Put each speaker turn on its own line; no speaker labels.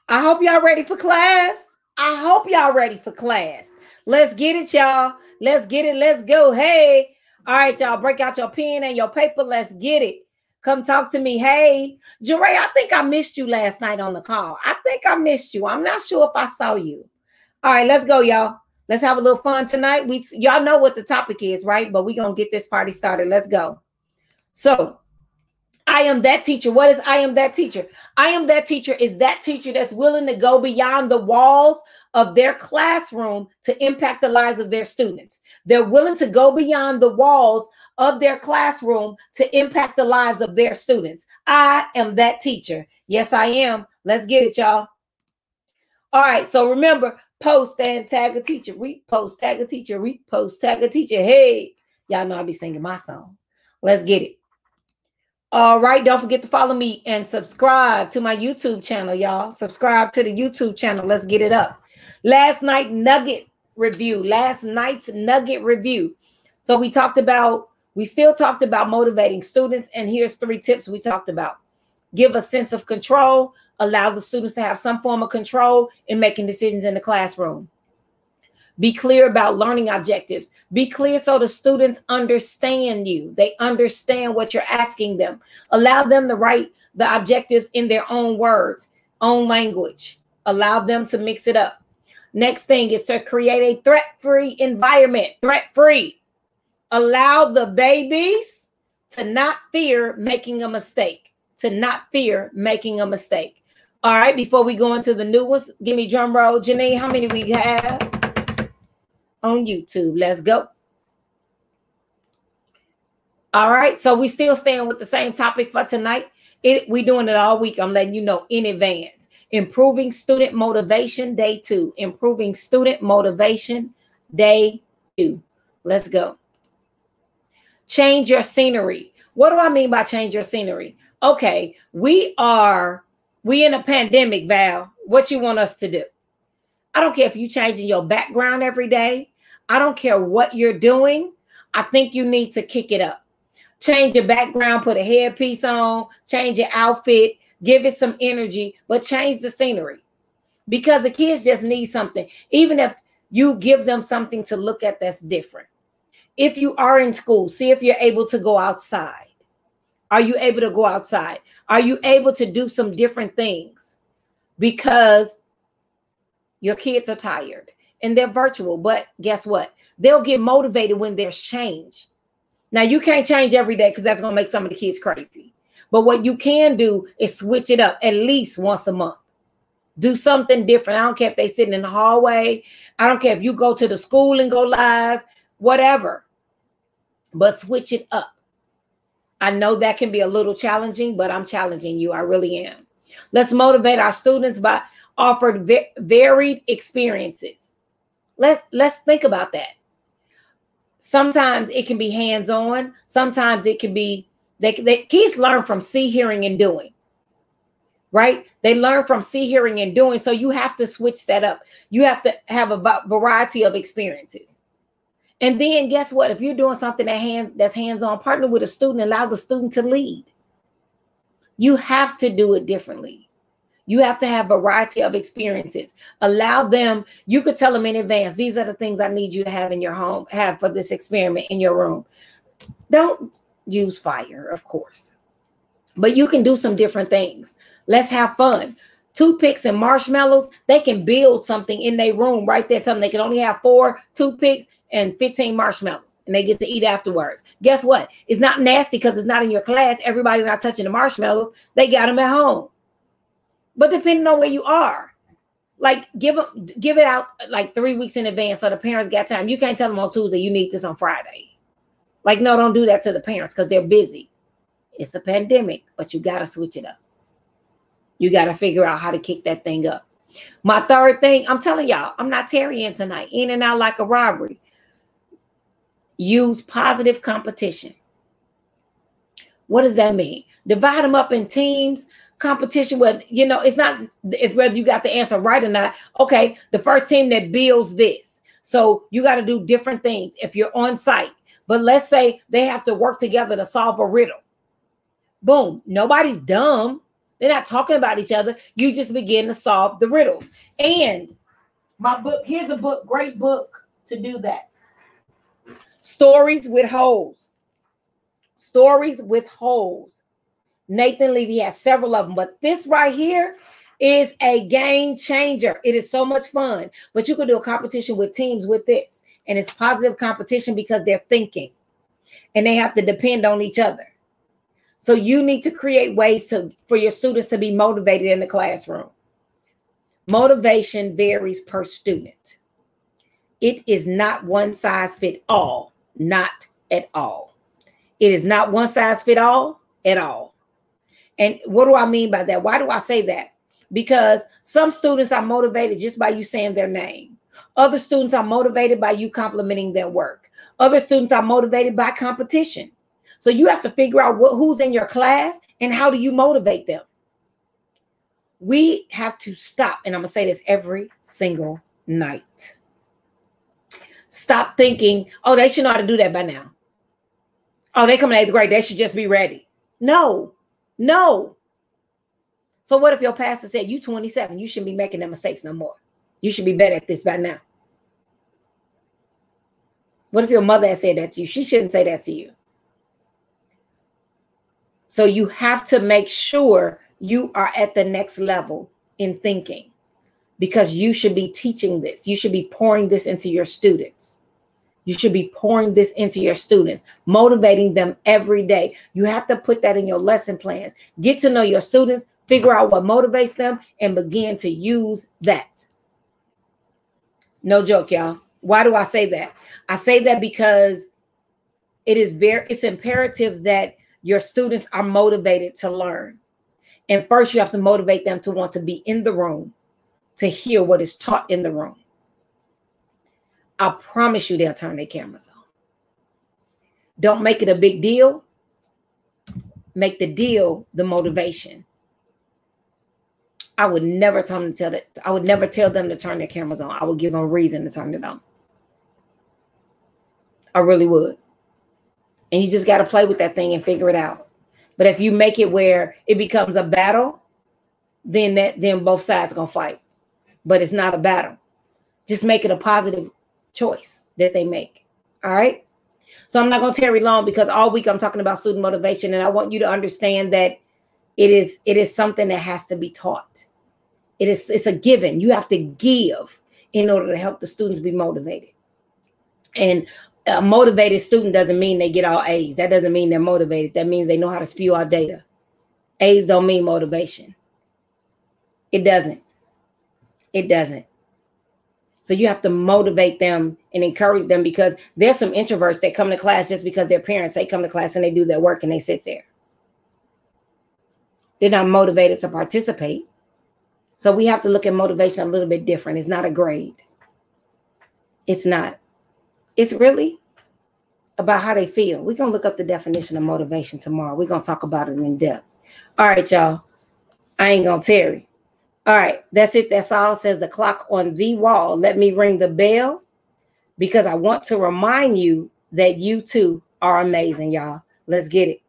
I hope y'all ready for class. I hope y'all ready for class. Let's get it, y'all. Let's get it. Let's go. Hey. All right, y'all. Break out your pen and your paper. Let's get it. Come talk to me. Hey, Jeray, I think I missed you last night on the call. I think I missed you. I'm not sure if I saw you. All right, let's go, y'all. Let's have a little fun tonight. Y'all know what the topic is, right? But we're going to get this party started. Let's go. So, I am that teacher. What is I am that teacher? I am that teacher is that teacher that's willing to go beyond the walls of their classroom to impact the lives of their students. They're willing to go beyond the walls of their classroom to impact the lives of their students. I am that teacher. Yes, I am. Let's get it, y'all. All right. So remember, post and tag a teacher. Repost, tag a teacher. Repost, tag a teacher. Hey, y'all know I be singing my song. Let's get it. All right, don't forget to follow me and subscribe to my YouTube channel, y'all. Subscribe to the YouTube channel. Let's get it up. Last night's nugget review. So we still talked about motivating students, and here's 3 tips we talked about. Give a sense of control. Allow the students to have some form of control in making decisions in the classroom. Be clear about learning objectives. Be clear so the students understand you. They understand what you're asking them. Allow them to write the objectives in their own words, own language. Allow them to mix it up. Next thing is to create a threat-free environment. Threat-free. Allow the babies to not fear making a mistake. To not fear making a mistake. All right, before we go into the new ones, give me drum roll. Janine, how many we have on YouTube? Let's go. All right, so we still staying with the same topic for tonight. We doing it all week. I'm letting you know in advance. Improving student motivation, day 2. Improving student motivation, day 2. Let's go. Change your scenery. What do I mean by change your scenery? Okay, we in a pandemic, Val. What you want us to do? I don't care if you're changing your background every day. I don't care what you're doing. I think you need to kick it up. Change your background, put a headpiece on, change your outfit, give it some energy, but change the scenery. Because the kids just need something. Even if you give them something to look at that's different. If you are in school, see if you're able to go outside. Are you able to go outside? Are you able to do some different things? Because your kids are tired and they're virtual, but guess what? They'll get motivated when there's change. Now, you can't change every day because that's going to make some of the kids crazy. But what you can do is switch it up at least once a month. Do something different. I don't care if they're sitting in the hallway. I don't care if you go to the school and go live, whatever. But switch it up. I know that can be a little challenging, but I'm challenging you. I really am. Let's motivate our students by offering varied experiences. Let's think about that. Sometimes it can be hands-on. Sometimes it can be, kids learn from see, hearing, and doing. Right? They learn from see, hearing, and doing. So you have to switch that up. You have to have a variety of experiences. And then guess what? If you're doing something that's hands-on, partner with a student, allow the student to lead. You have to do it differently. You have to have a variety of experiences. Allow them, you could tell them in advance, these are the things I need you to have in your home, have for this experiment in your room. Don't use fire, of course. But you can do some different things. Let's have fun. Toothpicks and marshmallows, they can build something in their room right there. Tell them they can only have 4 toothpicks and 15 marshmallows, and they get to eat afterwards. Guess what? It's not nasty because it's not in your class. Everybody not touching the marshmallows. They got them at home. But depending on where you are, like give it out like 3 weeks in advance so the parents got time. You can't tell them on Tuesday, you need this on Friday. Like, no, don't do that to the parents because they're busy. It's a pandemic, but you got to switch it up. You got to figure out how to kick that thing up. My third thing, I'm telling y'all, I'm not tarrying tonight. In and out like a robbery. Use positive competition. What does that mean? Divide them up in teams. Competition where, you know, it's not if whether you got the answer right or not. Okay, the first team that builds this. So you got to do different things if you're on site. But let's say they have to work together to solve a riddle. Boom. Nobody's dumb. They're not talking about each other. You just begin to solve the riddles. And my book, here's a book, great book to do that. Stories with Holes. Stories with Holes. Nathan Levy has several of them, but this right here is a game changer. It is so much fun, but you could do a competition with teams with this, and it's positive competition because they're thinking and they have to depend on each other. So you need to create ways for your students to be motivated in the classroom. Motivation varies per student. It is not one size fit all, not at all. It is not one size fit all at all. And what do I mean by that? Why do I say that? Because some students are motivated just by you saying their name. Other students are motivated by you complimenting their work. Other students are motivated by competition. So you have to figure out who's in your class and how do you motivate them. We have to stop, and I'm going to say this every single night. Stop thinking, oh, they should know how to do that by now. Oh, they coming in 8th grade. They should just be ready. No, no. So what if your pastor said, you 27, you shouldn't be making them mistakes no more. You should be better at this by now. What if your mother had said that to you? She shouldn't say that to you. So you have to make sure you are at the next level in thinking, because you should be teaching this. You should be pouring this into your students. You should be pouring this into your students, motivating them every day. You have to put that in your lesson plans. Get to know your students, figure out what motivates them, and begin to use that. No joke, y'all. Why do I say that? I say that because it's imperative that your students are motivated to learn. And first, you have to motivate them to want to be in the room, to hear what is taught in the room. I promise you they'll turn their cameras on. Don't make it a big deal. Make the deal the motivation. I would never tell them to turn their cameras on. I would give them a reason to turn it on. I really would. And you just got to play with that thing and figure it out. But if you make it where it becomes a battle, then both sides are going to fight. But it's not a battle. Just make it a positive choice that they make. All right. So I'm not going to tarry long, because all week I'm talking about student motivation, and I want you to understand that it is something that has to be taught. It's a given. You have to give in order to help the students be motivated. And a motivated student doesn't mean they get all A's. That doesn't mean they're motivated. That means they know how to spew out data. A's don't mean motivation. It doesn't. It doesn't. So you have to motivate them and encourage them, because there's some introverts that come to class just because their parents say come to class and they do their work and they sit there. They're not motivated to participate. So we have to look at motivation a little bit different. It's not a grade. It's not. It's really about how they feel. We're going to look up the definition of motivation tomorrow. We're going to talk about it in depth. All right, y'all. I ain't going to tarry. All right, that's it. That's all. Says the clock on the wall. Let me ring the bell, because I want to remind you that you too are amazing, y'all. Let's get it.